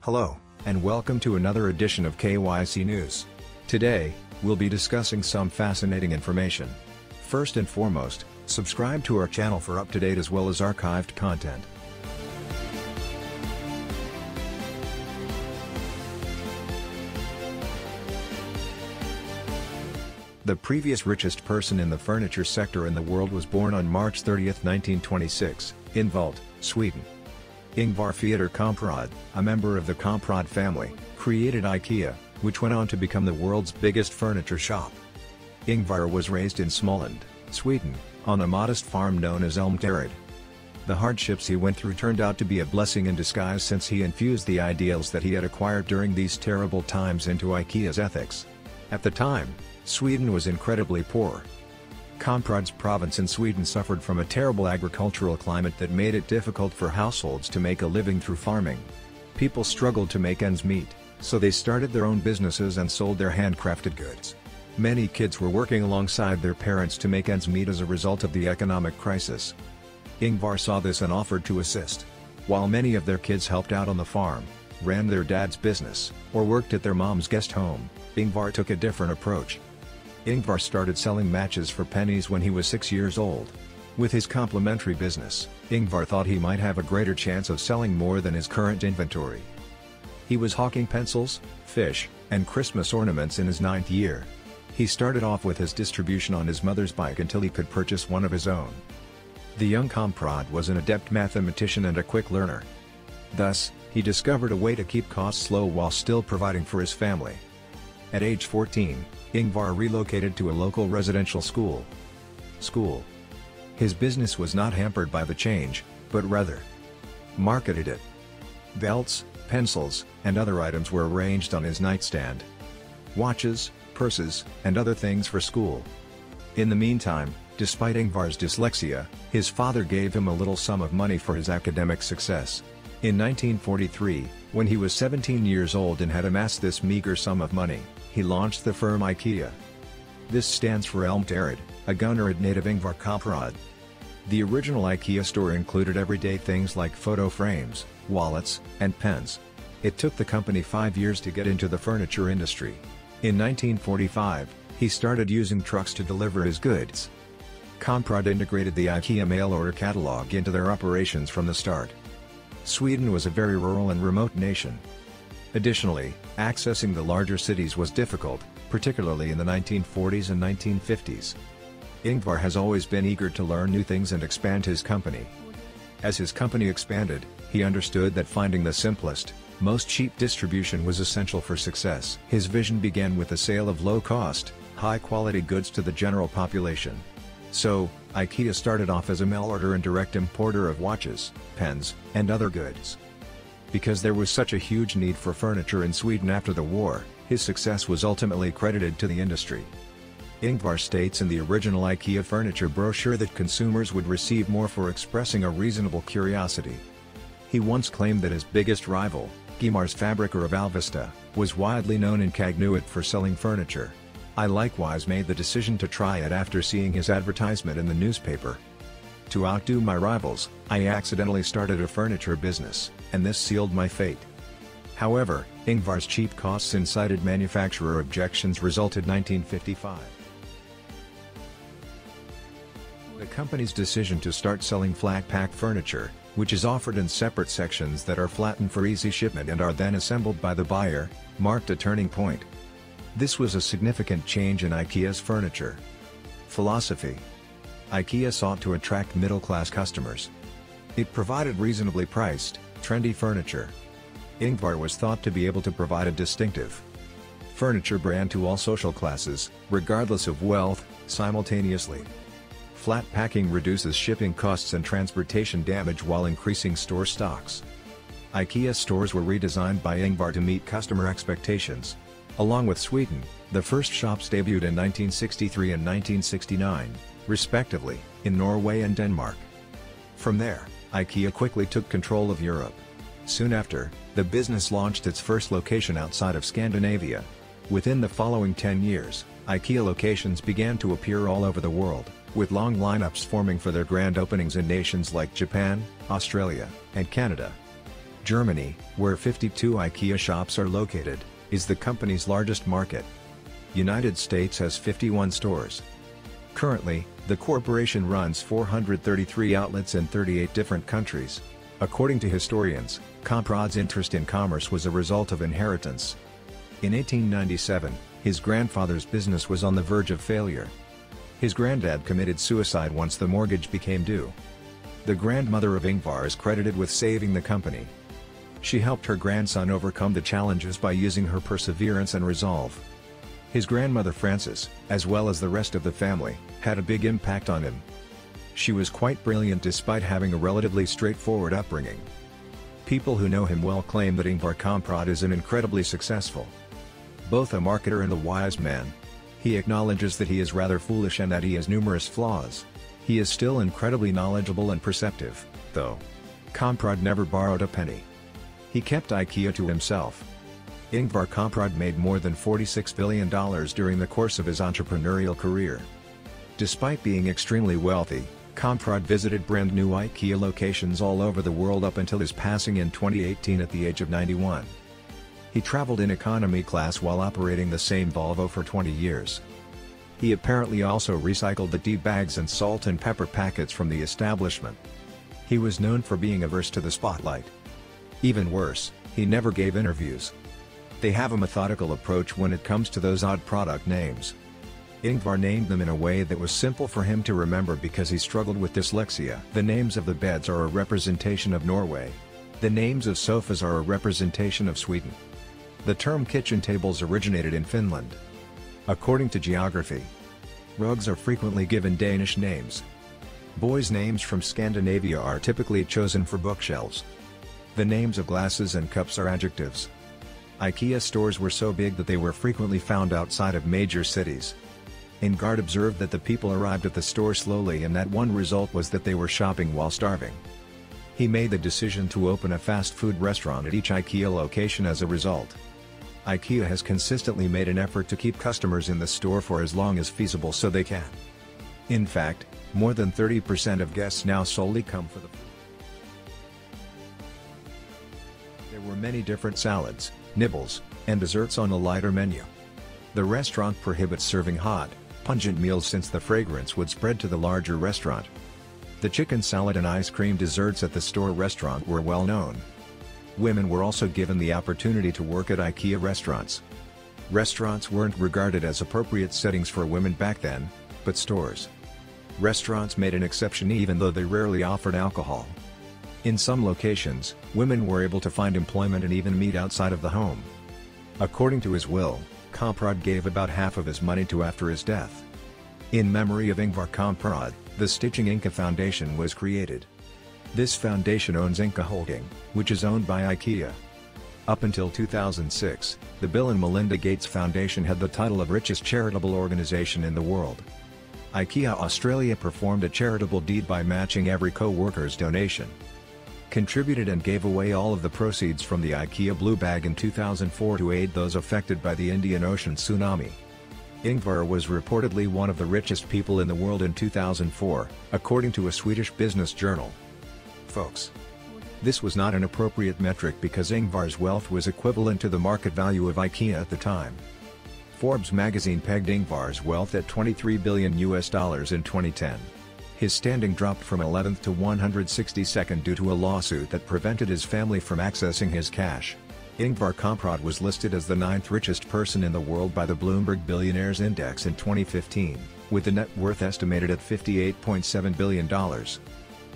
Hello, and welcome to another edition of KYC News. Today, we'll be discussing some fascinating information. First and foremost, subscribe to our channel for up-to-date as well as archived content. The previous richest person in the furniture sector in the world was born on March 30, 1926, in Vult, Sweden. Ingvar Theodor Kamprad, a member of the Kamprad family, created IKEA, which went on to become the world's biggest furniture shop. Ingvar was raised in Småland, Sweden, on a modest farm known as Elmterred. The hardships he went through turned out to be a blessing in disguise since he infused the ideals that he had acquired during these terrible times into IKEA's ethics. At the time, Sweden was incredibly poor. Kamprad's province in Sweden suffered from a terrible agricultural climate that made it difficult for households to make a living through farming. People struggled to make ends meet, so they started their own businesses and sold their handcrafted goods. Many kids were working alongside their parents to make ends meet as a result of the economic crisis. Ingvar saw this and offered to assist. While many of their kids helped out on the farm, ran their dad's business, or worked at their mom's guest home, Ingvar took a different approach. Ingvar started selling matches for pennies when he was 6 years old. With his complementary business, Ingvar thought he might have a greater chance of selling more than his current inventory. He was hawking pencils, fish, and Christmas ornaments in his 9th year. He started off with his distribution on his mother's bike until he could purchase one of his own. The young Kamprad was an adept mathematician and a quick learner. Thus, he discovered a way to keep costs low while still providing for his family. At age 14, Ingvar relocated to a local residential school. His business was not hampered by the change, but rather marketed it. Belts, pencils, and other items were arranged on his nightstand. Watches, purses, and other things for school. In the meantime, despite Ingvar's dyslexia, his father gave him a little sum of money for his academic success. In 1943, when he was 17 years old and had amassed this meager sum of money, he launched the firm IKEA. This stands for Elmterred, a Gunnerud native Ingvar Kamprad. The original IKEA store included everyday things like photo frames, wallets, and pens. It took the company 5 years to get into the furniture industry. In 1945, he started using trucks to deliver his goods. Kamprad integrated the IKEA mail order catalog into their operations from the start. Sweden was a very rural and remote nation. Additionally, accessing the larger cities was difficult, particularly in the 1940s and 1950s. Ingvar has always been eager to learn new things and expand his company. As his company expanded, he understood that finding the simplest, most cheap distribution was essential for success. His vision began with the sale of low-cost, high-quality goods to the general population. So, IKEA started off as a mail-order and direct importer of watches, pens, and other goods. Because there was such a huge need for furniture in Sweden after the war, his success was ultimately credited to the industry. Ingvar states in the original IKEA furniture brochure that consumers would receive more for expressing a reasonable curiosity. He once claimed that his biggest rival, Gimar's Fabriker of Alvesta, was widely known in Kagnuet for selling furniture. I likewise made the decision to try it after seeing his advertisement in the newspaper. To outdo my rivals, I accidentally started a furniture business, and this sealed my fate. However, Ingvar's cheap costs incited manufacturer objections resulted 1955. The company's decision to start selling flat-pack furniture, which is offered in separate sections that are flattened for easy shipment and are then assembled by the buyer, marked a turning point. This was a significant change in IKEA's furniture philosophy. IKEA sought to attract middle-class customers. It provided reasonably priced, trendy furniture. Ingvar was thought to be able to provide a distinctive furniture brand to all social classes, regardless of wealth, simultaneously. Flat packing reduces shipping costs and transportation damage while increasing store stocks. IKEA stores were redesigned by Ingvar to meet customer expectations. Along with Sweden, the first shops debuted in 1963 and 1969, respectively, in Norway and Denmark. From there, IKEA quickly took control of Europe. Soon after, the business launched its first location outside of Scandinavia. Within the following 10 years, IKEA locations began to appear all over the world, with long lineups forming for their grand openings in nations like Japan, Australia, and Canada. Germany, where 52 IKEA shops are located, is the company's largest market. United States has 51 stores. Currently, the corporation runs 433 outlets in 38 different countries. According to historians, Kamprad's interest in commerce was a result of inheritance. In 1897, his grandfather's business was on the verge of failure. His granddad committed suicide once the mortgage became due. The grandmother of Ingvar is credited with saving the company. She helped her grandson overcome the challenges by using her perseverance and resolve. His grandmother Frances, as well as the rest of the family, had a big impact on him. She was quite brilliant despite having a relatively straightforward upbringing. People who know him well claim that Ingvar Kamprad is an incredibly successful, both a marketer and a wise man. He acknowledges that he is rather foolish and that he has numerous flaws. He is still incredibly knowledgeable and perceptive, though. Kamprad never borrowed a penny. He kept IKEA to himself. Ingvar Kamprad made more than $46 billion during the course of his entrepreneurial career. Despite being extremely wealthy, Kamprad visited brand new IKEA locations all over the world up until his passing in 2018 at the age of 91. He traveled in economy class while operating the same Volvo for 20 years. He apparently also recycled the tea bags and salt and pepper packets from the establishment. He was known for being averse to the spotlight. Even worse, he never gave interviews. They have a methodical approach when it comes to those odd product names. Ingvar named them in a way that was simple for him to remember because he struggled with dyslexia. The names of the beds are a representation of Norway. The names of sofas are a representation of Sweden. The term kitchen tables originated in Finland. According to geography, rugs are frequently given Danish names. Boys' names from Scandinavia are typically chosen for bookshelves. The names of glasses and cups are adjectives. IKEA stores were so big that they were frequently found outside of major cities. Ingvar observed that the people arrived at the store slowly and that one result was that they were shopping while starving. He made the decision to open a fast food restaurant at each IKEA location as a result. IKEA has consistently made an effort to keep customers in the store for as long as feasible so they can. In fact, more than 30% of guests now solely come for the food. There were many different salads, nibbles, and desserts on a lighter menu. The restaurant prohibits serving hot, pungent meals since the fragrance would spread to the larger restaurant. The chicken salad and ice cream desserts at the store restaurant were well known. Women were also given the opportunity to work at IKEA restaurants. Restaurants weren't regarded as appropriate settings for women back then, but stores. Restaurants made an exception even though they rarely offered alcohol. In some locations, women were able to find employment and even meet outside of the home. According to his will, Kamprad gave about half of his money to after his death. In memory of Ingvar Kamprad, the Stitching Inca Foundation was created. This foundation owns Inca Holding, which is owned by IKEA. Up until 2006, the Bill and Melinda Gates Foundation had the title of richest charitable organization in the world. IKEA Australia performed a charitable deed by matching every co-worker's donation. Contributed and gave away all of the proceeds from the IKEA Blue Bag in 2004 to aid those affected by the Indian Ocean tsunami. Ingvar was reportedly one of the richest people in the world in 2004, according to a Swedish business journal. Folks, this was not an appropriate metric because Ingvar's wealth was equivalent to the market value of IKEA at the time. Forbes magazine pegged Ingvar's wealth at $23 billion in 2010. His standing dropped from 11th to 162nd due to a lawsuit that prevented his family from accessing his cash. Ingvar Kamprad was listed as the 9th richest person in the world by the Bloomberg Billionaires Index in 2015, with the net worth estimated at $58.7 billion.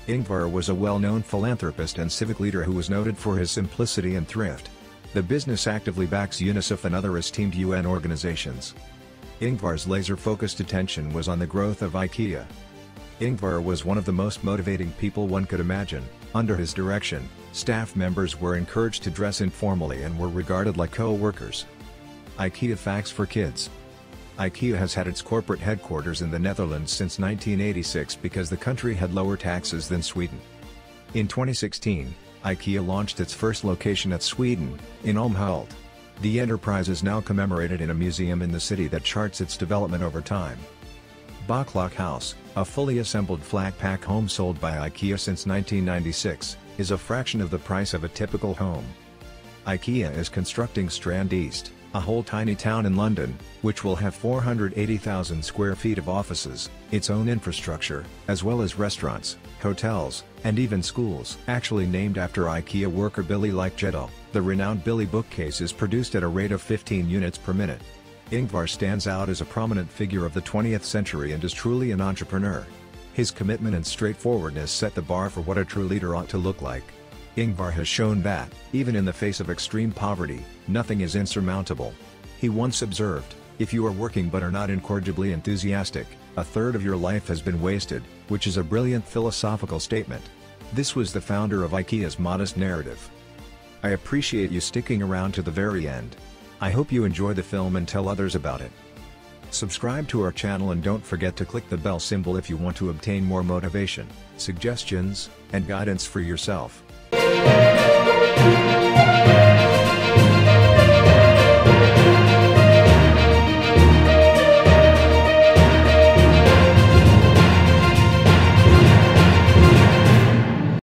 Ingvar was a well-known philanthropist and civic leader who was noted for his simplicity and thrift. The business actively backs UNICEF and other esteemed UN organizations. Ingvar's laser-focused attention was on the growth of IKEA. Ingvar was one of the most motivating people one could imagine. Under his direction, staff members were encouraged to dress informally and were regarded like co-workers. IKEA facts for kids. IKEA has had its corporate headquarters in the Netherlands since 1986 because the country had lower taxes than Sweden. In 2016, IKEA launched its first location at Sweden, in Älmhult. The enterprise is now commemorated in a museum in the city that charts its development over time. Backlog House, a fully assembled flat pack home sold by IKEA since 1996, is a fraction of the price of a typical home. IKEA is constructing Strand East, a whole tiny town in London, which will have 480,000 square feet of offices, its own infrastructure, as well as restaurants, hotels, and even schools. Actually named after IKEA worker Billy Like-Jedal, the renowned Billy bookcase is produced at a rate of 15 units per minute. Ingvar stands out as a prominent figure of the 20th century and is truly an entrepreneur. His commitment and straightforwardness set the bar for what a true leader ought to look like. Ingvar has shown that, even in the face of extreme poverty, nothing is insurmountable. He once observed, "If you are working but are not incorrigibly enthusiastic, a third of your life has been wasted," which is a brilliant philosophical statement. This was the founder of IKEA's modest narrative. I appreciate you sticking around to the very end. I hope you enjoy the film and tell others about it. Subscribe to our channel and don't forget to click the bell symbol if you want to obtain more motivation, suggestions, and guidance for yourself.